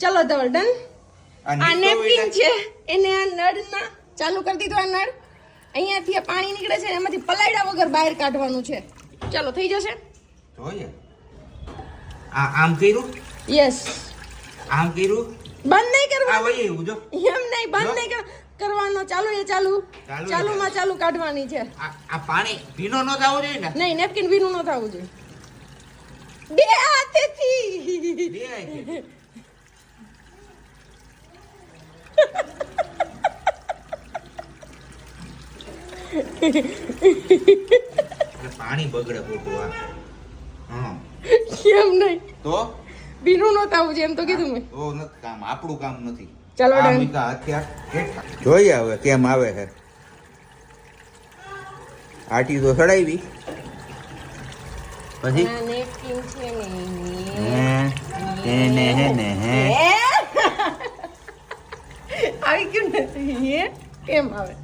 ચલો ધવલ ડન. આ નેપકિન છે એને આ નળના ચાલુ કરી દીધું. આ નળ અહીંયાથી આ પાણી નીકળે છે એમાંથી પલાળ્યા વગર બહાર કાઢવાનું છે. ચલો થઈ જશે. જોઈએ આમ કર્યું. યસ. આમ કર્યું. બંધ નહીં કરવાનું. આ વઈ એવું જો. એમ નહીં, બંધ નહીં કરવાનો. ચાલુ એ ચાલુ. ચાલુમાં ચાલુ કાઢવાની છે. આ પાણી ભીનો ન થવો જોઈએ ને. નહીં, નેપકિન ભીનું ન થવું જોઈએ. બે હાથેથી. બે હાથે. પાણી બગડે ખોટું. હા કેમ નહીં? તો ભીનું ન થવું જોઈએ એમ તો કીધું મેં. તો નથી કામ, આપણું કામ નથી. ચાલો ડન. જોઈએ હવે કેમ આવે છે. આટી તો ચડાવી પછી આ નેપકિન છે ને આવી ગયું નથી. કેમ આવે?